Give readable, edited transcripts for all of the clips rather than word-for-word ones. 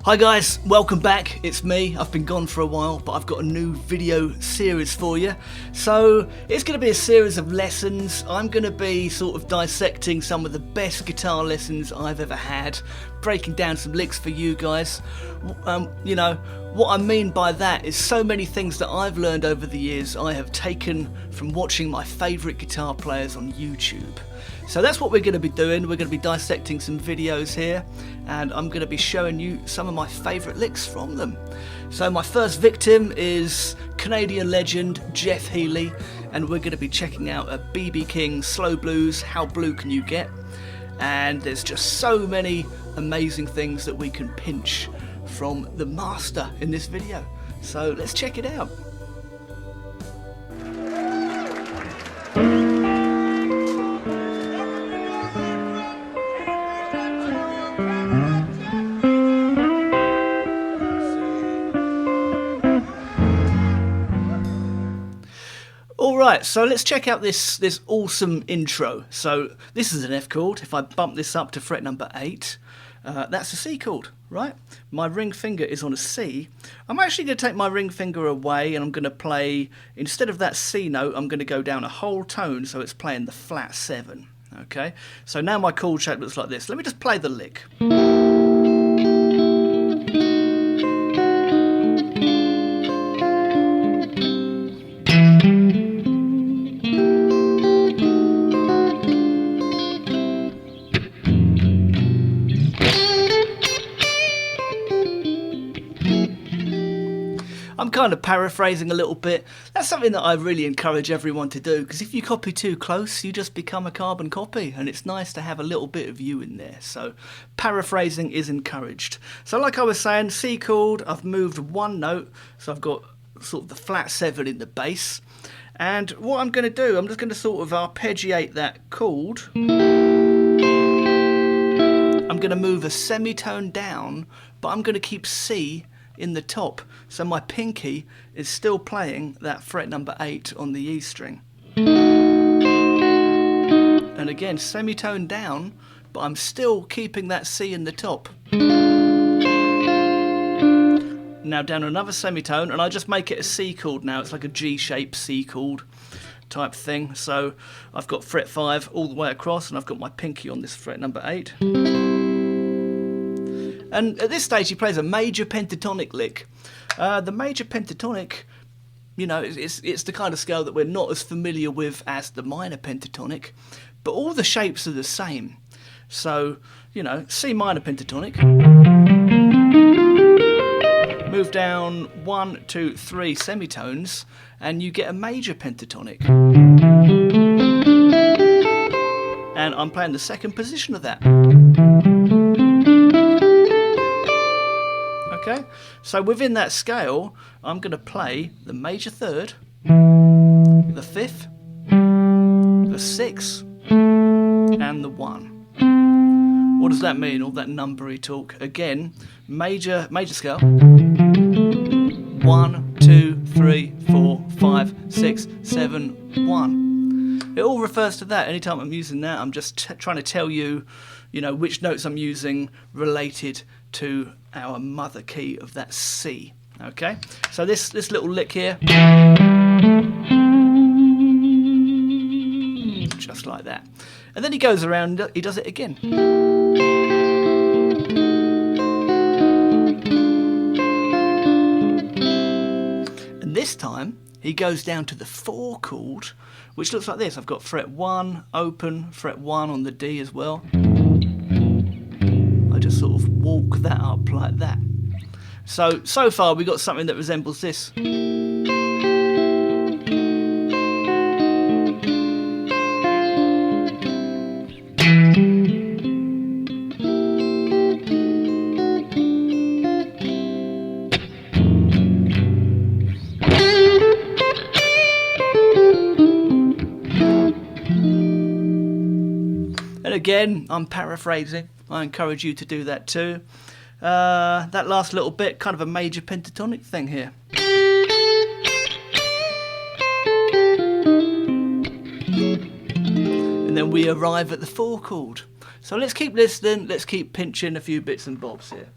Hi guys, welcome back. It's me. I've been gone for a while, but I've got a new video series for you. So it's going to be a series of lessons. I'm going to be sort of dissecting some of the best guitar lessons I've ever had, breaking down some licks for you guys. You know, what I mean by that is so many things that I've learned over the years I have taken from watching my favourite guitar players on YouTube. So that's what we're going to be doing. We're going to be dissecting some videos here, and I'm going to be showing you some of my favourite licks from them. So my first victim is Canadian legend Jeff Healey, and we're going to be checking out a BB King Slow Blues, How Blue Can You Get? And there's just so many amazing things that we can pinch from the master in this video. So let's check it out. Alright, so let's check out this awesome intro. So this is an F chord. If I bump this up to fret number 8, that's a C chord, right? My ring finger is on a C. I'm actually going to take my ring finger away and I'm going to play, instead of that C note, I'm going to go down a whole tone so it's playing the flat 7. Okay, so now my chord shape looks like this. Let me just play the lick. I'm kind of paraphrasing a little bit. That's something that I really encourage everyone to do, because if you copy too close, you just become a carbon copy, and it's nice to have a little bit of you in there. So paraphrasing is encouraged. So like I was saying, C chord, I've moved one note, so I've got sort of the flat 7 in the bass. And what I'm going to do, I'm just going to sort of arpeggiate that chord. I'm going to move a semitone down, but I'm going to keep C in the top, so my pinky is still playing that fret number 8 on the E string. And again, semitone down, but I'm still keeping that C in the top. Now down another semitone, and I just make it a C chord now. It's like a G-shaped C chord type thing. So I've got fret 5 all the way across, and I've got my pinky on this fret number 8. And at this stage he plays a major pentatonic lick. The major pentatonic, you know, it's the kind of scale that we're not as familiar with as the minor pentatonic, but all the shapes are the same. So, you know, C minor pentatonic, move down 1, 2, 3 semitones, and you get a major pentatonic. And I'm playing the second position of that. Okay, so within that scale, I'm going to play the major third, the 5th, the 6th, and the 1. What does that mean, all that numbery talk? Again, major scale. 1, 2, 3, 4, 5, 6, 7, 1. It all refers to that. Anytime I'm using that, I'm just trying to tell you, you know, which notes I'm using related to our mother key of that C. Okay, so this little lick here, just like that, and then he goes around, he does it again. And this time he goes down to the 4 chord, which looks like this. I've got fret 1 open, fret 1 on the D as well. I just sort of walk that up like that. So far we got something that resembles this. And again, I'm paraphrasing. I encourage you to do that too. That last little bit, kind of a major pentatonic thing here. And then we arrive at the 4 chord. So let's keep listening, let's keep pinching a few bits and bobs here.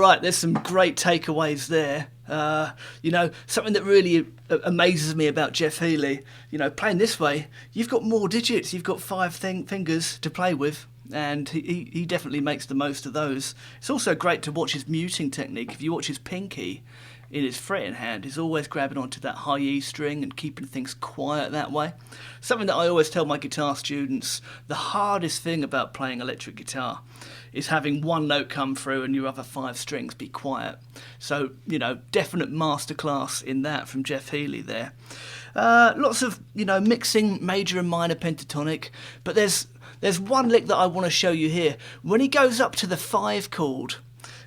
Right, there's some great takeaways there. You know, something that really amazes me about Jeff Healey, you know, playing this way, you've got more digits, you've got five fingers to play with, and he definitely makes the most of those. It's also great to watch his muting technique. If you watch his pinky in his fretting hand, he's always grabbing onto that high E string and keeping things quiet that way. Something that I always tell my guitar students, the hardest thing about playing electric guitar is having one note come through and your other five strings be quiet. So, you know, definite masterclass in that from Jeff Healey there. Lots of, you know, mixing major and minor pentatonic, but there's one lick that I want to show you here. When he goes up to the 5 chord,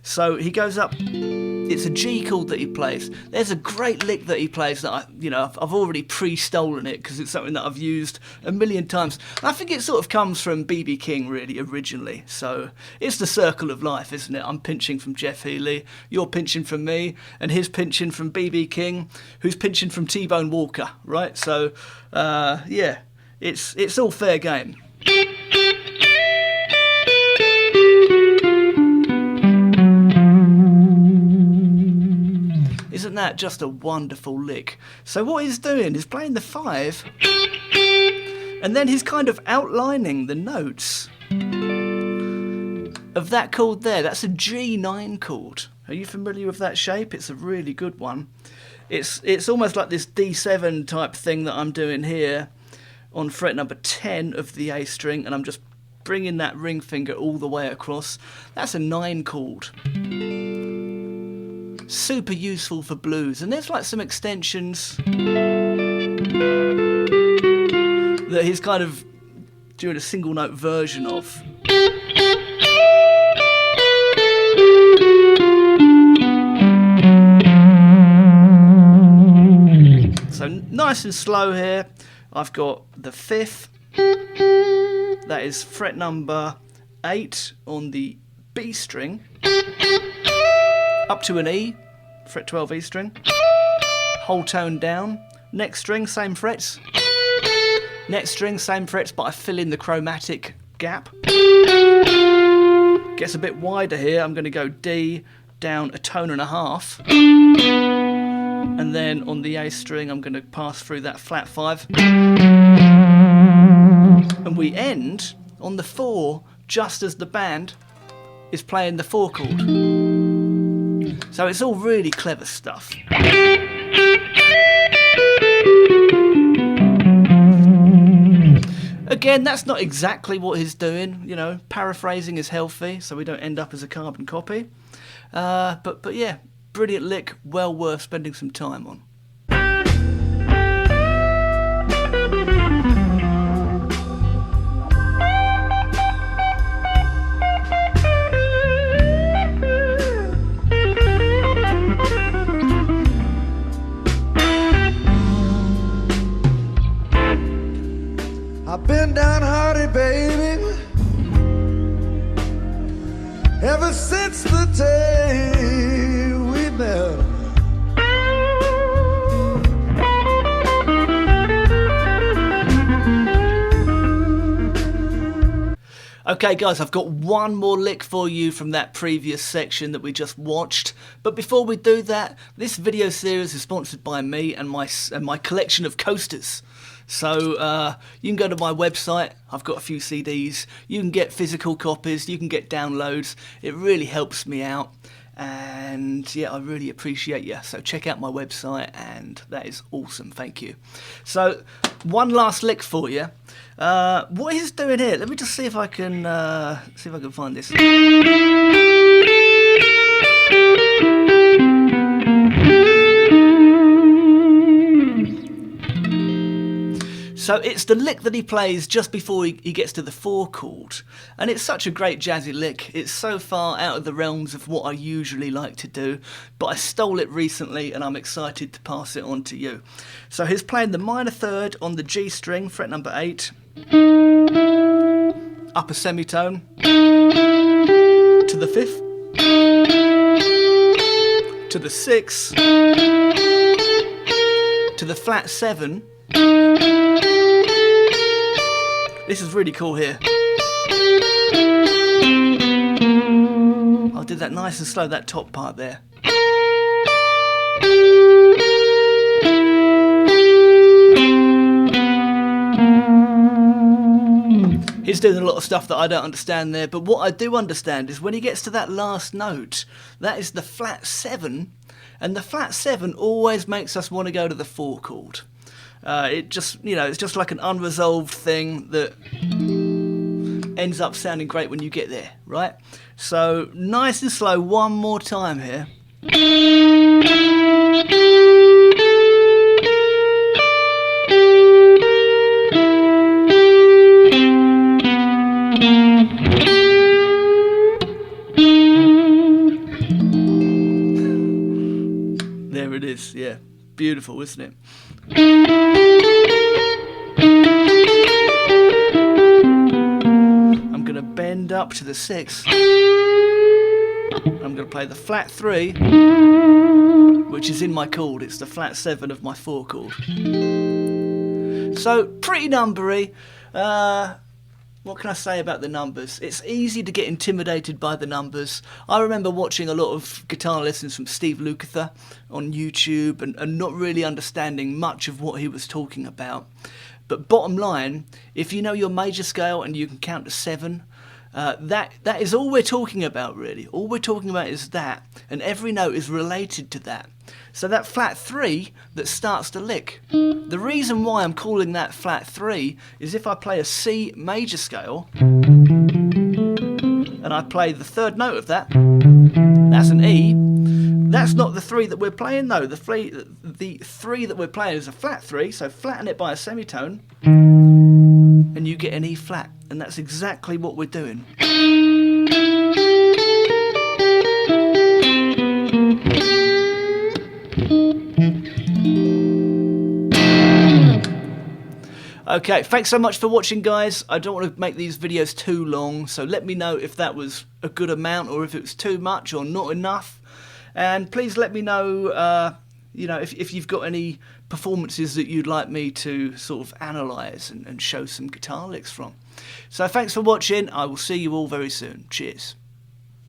so he goes up, it's a G chord that he plays. There's a great lick that he plays that I've already pre-stolen it because it's something that I've used a million times. And I think it sort of comes from B.B. King really originally. So it's the circle of life, isn't it? I'm pinching from Jeff Healey, you're pinching from me, and he's pinching from B.B. King, who's pinching from T-Bone Walker, right? So yeah, it's all fair game. Isn't that just a wonderful lick? So what he's doing is playing the 5, and then he's kind of outlining the notes of that chord there. That's a G9 chord. Are you familiar with that shape? It's a really good one. It's almost like this D7 type thing that I'm doing here on fret number 10 of the A string, and I'm just bringing that ring finger all the way across. That's a 9 chord. Super useful for blues, and there's like some extensions that he's kind of doing a single note version of. So nice and slow here. I've got the 5th, that is fret number 8 on the B string, up to an E, fret 12 E string, whole tone down, next string, same frets, next string, same frets, but I fill in the chromatic gap. Gets a bit wider here, I'm going to go D, down a tone and a half, and then on the A string I'm going to pass through that flat 5, and we end on the 4 just as the band is playing the 4 chord. So it's all really clever stuff. Again, that's not exactly what he's doing, you know, paraphrasing is healthy so we don't end up as a carbon copy. But yeah, brilliant lick, well worth spending some time on. I've been downhearted, baby, ever since the day we met. Okay guys, I've got one more lick for you from that previous section that we just watched. But before we do that, this video series is sponsored by me and my collection of coasters. So you can go to my website, I've got a few CDs, you can get physical copies, you can get downloads, it really helps me out, and yeah, I really appreciate you. So check out my website, and that is awesome, thank you. So one last lick for you. What he's doing here, let me just see if I can find this. So it's the lick that he plays just before he gets to the 4 chord, and it's such a great jazzy lick. It's so far out of the realms of what I usually like to do, but I stole it recently and I'm excited to pass it on to you. So he's playing the minor third on the G string, fret number 8, upper semitone, to the 5th, to the 6th, to the flat 7. This is really cool here. I did that nice and slow, that top part there. He's doing a lot of stuff that I don't understand there, but what I do understand is when he gets to that last note, that is the flat 7, and the flat 7 always makes us want to go to the 4 chord. It just, you know, it's just like an unresolved thing that ends up sounding great when you get there, right? So nice and slow, one more time here. There it is, yeah. Beautiful, isn't it? I'm going to bend up to the 6th. I'm going to play the flat 3, which is in my chord. It's the flat 7 of my 4 chord. So, pretty numbery. What can I say about the numbers? It's easy to get intimidated by the numbers. I remember watching a lot of guitar lessons from Steve Lukather on YouTube and not really understanding much of what he was talking about. But bottom line, if you know your major scale and you can count to 7, that is all we're talking about, really. All we're talking about is that, and every note is related to that. So that flat 3 that starts the lick. The reason why I'm calling that flat 3 is if I play a C major scale and I play the 3rd note of that, that's an E. That's not the 3 that we're playing though. The 3 that we're playing is a flat 3, so flatten it by a semitone and you get an E flat, and that's exactly what we're doing. Okay, thanks so much for watching, guys. I don't want to make these videos too long, so let me know if that was a good amount or if it was too much or not enough. And please let me know, you know, if you've got any performances that you'd like me to sort of analyse and show some guitar licks from. So thanks for watching. I will see you all very soon. Cheers.